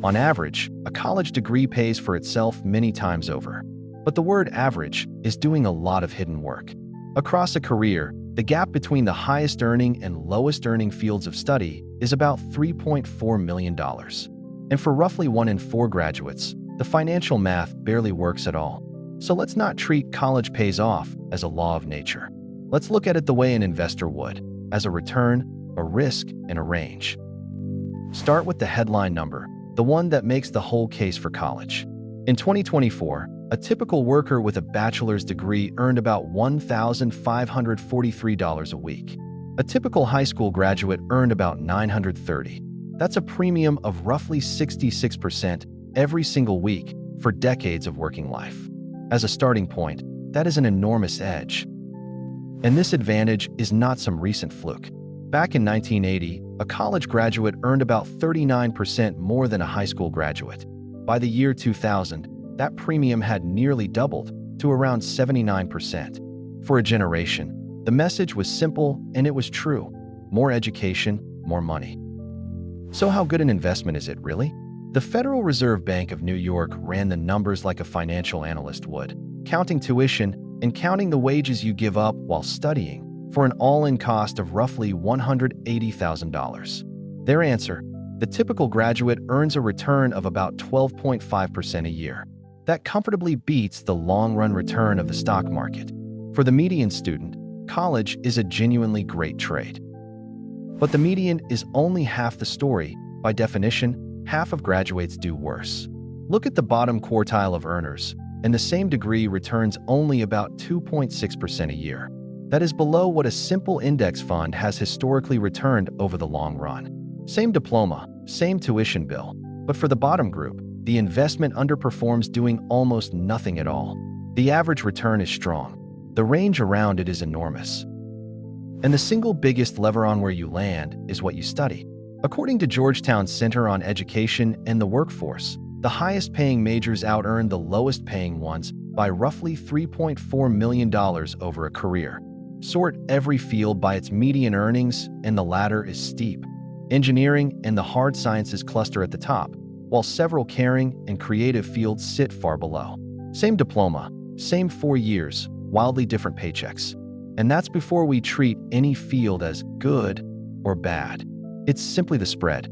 On average, a college degree pays for itself many times over. But the word average is doing a lot of hidden work. Across a career, the gap between the highest earning and lowest earning fields of study is about $3.4 million. And for roughly 1 in 4 graduates, the financial math barely works at all. So let's not treat college pays off as a law of nature. Let's look at it the way an investor would, as a return, a risk, and a range. Start with the headline number, the one that makes the whole case for college. In 2024, a typical worker with a bachelor's degree earned about $1,543 a week. A typical high school graduate earned about $930. That's a premium of roughly 66% every single week for decades of working life. As a starting point, that is an enormous edge. And this advantage is not some recent fluke. Back in 1980, a college graduate earned about 39% more than a high school graduate. By the year 2000, that premium had nearly doubled to around 79%. For a generation, the message was simple and it was true. More education, more money. So how good an investment is it, really? The Federal Reserve Bank of New York ran the numbers like a financial analyst would, counting tuition and counting the wages you give up while studying for an all-in cost of roughly $180,000. Their answer: the typical graduate earns a return of about 12.5% a year. That comfortably beats the long-run return of the stock market. For the median student, college is a genuinely great trade. But the median is only half the story. By definition, half of graduates do worse. Look at the bottom quartile of earners, and the same degree returns only about 2.6% a year. That is below what a simple index fund has historically returned over the long run. Same diploma, same tuition bill, but for the bottom group, the investment underperforms, doing almost nothing at all. The average return is strong. The range around it is enormous. And the single biggest lever on where you land is what you study. According to Georgetown's Center on Education and the Workforce, the highest-paying majors out-earn the lowest-paying ones by roughly $3.4 million over a career. Sort every field by its median earnings, and the ladder is steep. Engineering and the hard sciences cluster at the top, while several caring and creative fields sit far below. Same diploma, same 4 years, wildly different paychecks. And that's before we treat any field as good or bad. It's simply the spread.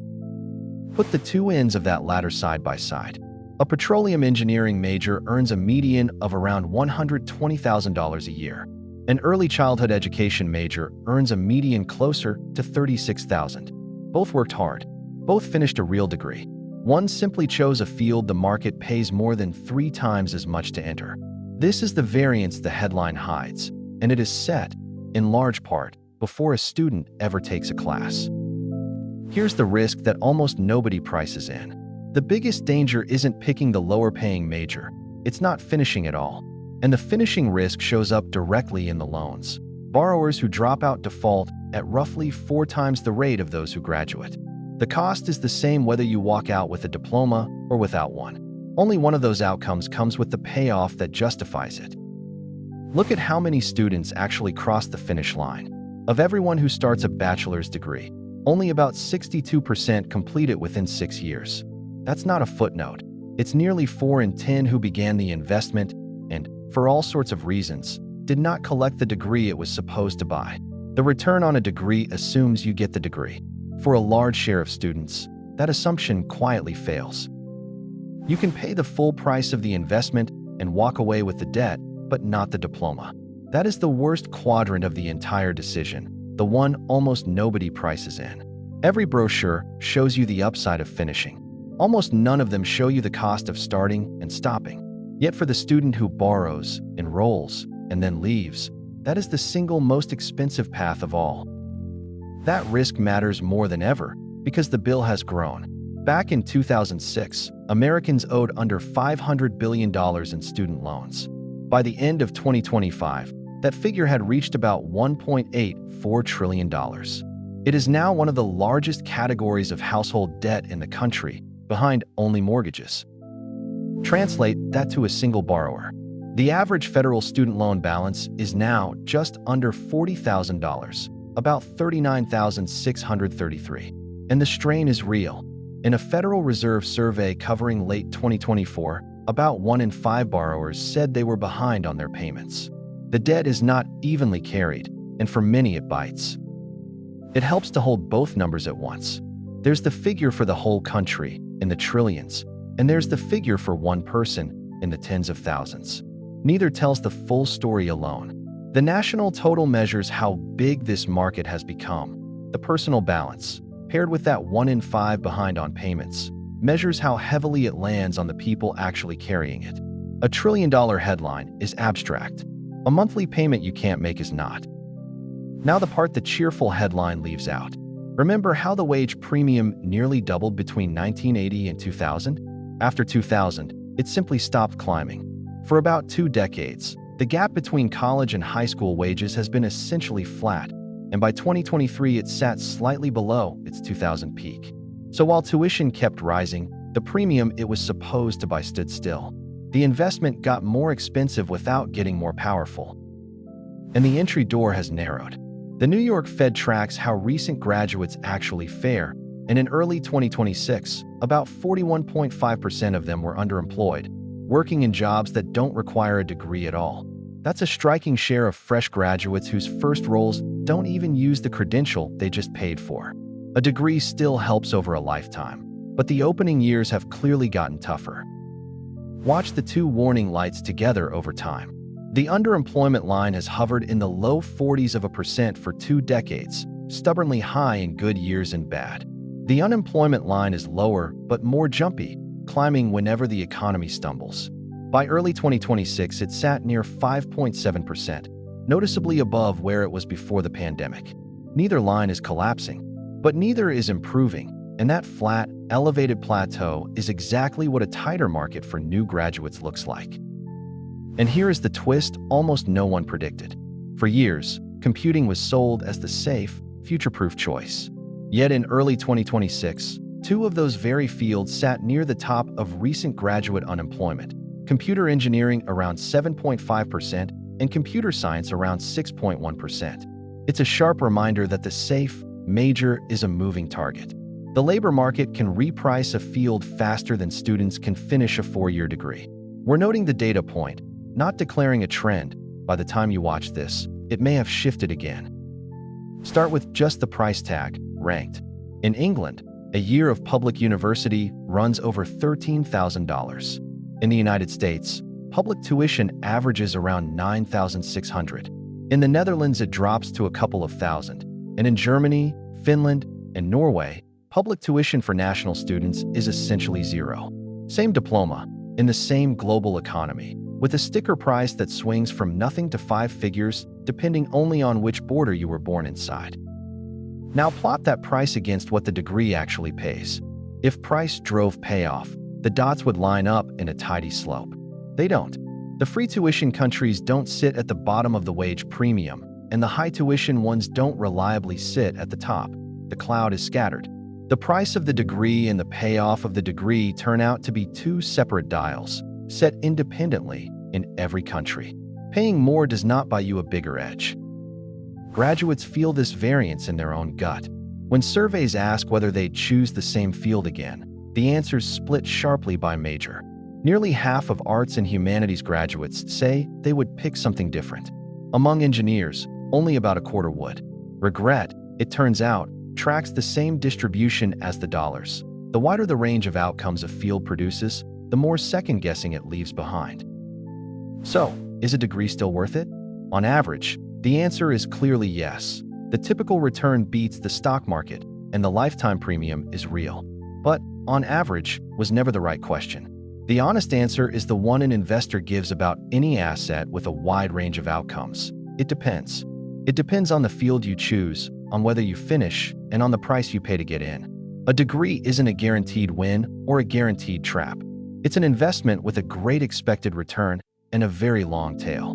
Put the two ends of that ladder side by side. A petroleum engineering major earns a median of around $120,000 a year. An early childhood education major earns a median closer to $36,000. Both worked hard. Both finished a real degree. One simply chose a field the market pays more than 3 times as much to enter. This is the variance the headline hides, and it is set, in large part, before a student ever takes a class. Here's the risk that almost nobody prices in. The biggest danger isn't picking the lower-paying major. It's not finishing at all. And the finishing risk shows up directly in the loans. Borrowers who drop out default at roughly 4 times the rate of those who graduate. The cost is the same whether you walk out with a diploma or without one. Only one of those outcomes comes with the payoff that justifies it. Look at how many students actually cross the finish line. Of everyone who starts a bachelor's degree, only about 62% complete it within 6 years. That's not a footnote. It's nearly 4 in 10 who began the investment and, for all sorts of reasons, did not collect the degree it was supposed to buy. The return on a degree assumes you get the degree. For a large share of students, that assumption quietly fails. You can pay the full price of the investment and walk away with the debt, but not the diploma. That is the worst quadrant of the entire decision, the one almost nobody prices in. Every brochure shows you the upside of finishing. Almost none of them show you the cost of starting and stopping. Yet for the student who borrows, enrolls, and then leaves, that is the single most expensive path of all. That risk matters more than ever because the bill has grown. Back in 2006, Americans owed under $500 billion in student loans. By the end of 2025, that figure had reached about $1.84 trillion. It is now one of the largest categories of household debt in the country, behind only mortgages. Translate that to a single borrower. The average federal student loan balance is now just under $40,000, about $39,633. And the strain is real. In a Federal Reserve survey covering late 2024, about 1 in 5 borrowers said they were behind on their payments. The debt is not evenly carried, and for many it bites. It helps to hold both numbers at once. There's the figure for the whole country, in the trillions, and there's the figure for one person, in the tens of thousands. Neither tells the full story alone. The national total measures how big this market has become. The personal balance, paired with that 1 in 5 behind on payments, measures how heavily it lands on the people actually carrying it. A trillion-dollar headline is abstract. A monthly payment you can't make is not. Now the part the cheerful headline leaves out. Remember how the wage premium nearly doubled between 1980 and 2000? After 2000, it simply stopped climbing. For about 2 decades, the gap between college and high school wages has been essentially flat, and by 2023 it sat slightly below its 2000 peak. So while tuition kept rising, the premium it was supposed to buy stood still. The investment got more expensive without getting more powerful. And the entry door has narrowed. The New York Fed tracks how recent graduates actually fare, and in early 2026, about 41.5% of them were underemployed, working in jobs that don't require a degree at all. That's a striking share of fresh graduates whose first roles don't even use the credential they just paid for. A degree still helps over a lifetime, but the opening years have clearly gotten tougher. Watch the two warning lights together over time. The underemployment line has hovered in the low 40s% for 2 decades, stubbornly high in good years and bad. The unemployment line is lower but more jumpy, climbing whenever the economy stumbles. By early 2026, it sat near 5.7%, noticeably above where it was before the pandemic. Neither line is collapsing, but neither is improving, and that flat, elevated plateau is exactly what a tighter market for new graduates looks like. And here is the twist almost no one predicted. For years, computing was sold as the safe, future-proof choice. Yet in early 2026, 2 of those very fields sat near the top of recent graduate unemployment: computer engineering around 7.5% and computer science around 6.1%. It's a sharp reminder that the safe major is a moving target. The labor market can reprice a field faster than students can finish a 4-year degree. We're noting the data point, not declaring a trend. By the time you watch this, it may have shifted again. Start with just the price tag, ranked. In England, a year of public university runs over $13,000. In the United States, public tuition averages around $9,600. In the Netherlands, it drops to a couple of thousand. And in Germany, Finland, and Norway, public tuition for national students is essentially zero. Same diploma, in the same global economy, with a sticker price that swings from nothing to 5 figures, depending only on which border you were born inside. Now plot that price against what the degree actually pays. If price drove payoff, the dots would line up in a tidy slope. They don't. The free tuition countries don't sit at the bottom of the wage premium, and the high tuition ones don't reliably sit at the top. The cloud is scattered. The price of the degree and the payoff of the degree turn out to be 2 separate dials, set independently in every country. Paying more does not buy you a bigger edge. Graduates feel this variance in their own gut. When surveys ask whether they'd choose the same field again, the answers split sharply by major. Nearly half of arts and humanities graduates say they would pick something different. Among engineers, only about a quarter would. Regret, it turns out, tracks the same distribution as the dollars. The wider the range of outcomes a field produces, the more second-guessing it leaves behind. So, is a degree still worth it? On average, the answer is clearly yes. The typical return beats the stock market, and the lifetime premium is real. But, on average, was never the right question. The honest answer is the one an investor gives about any asset with a wide range of outcomes. It depends. It depends on the field you choose, on whether you finish, and on the price you pay to get in. A degree isn't a guaranteed win or a guaranteed trap. It's an investment with a great expected return and a very long tail.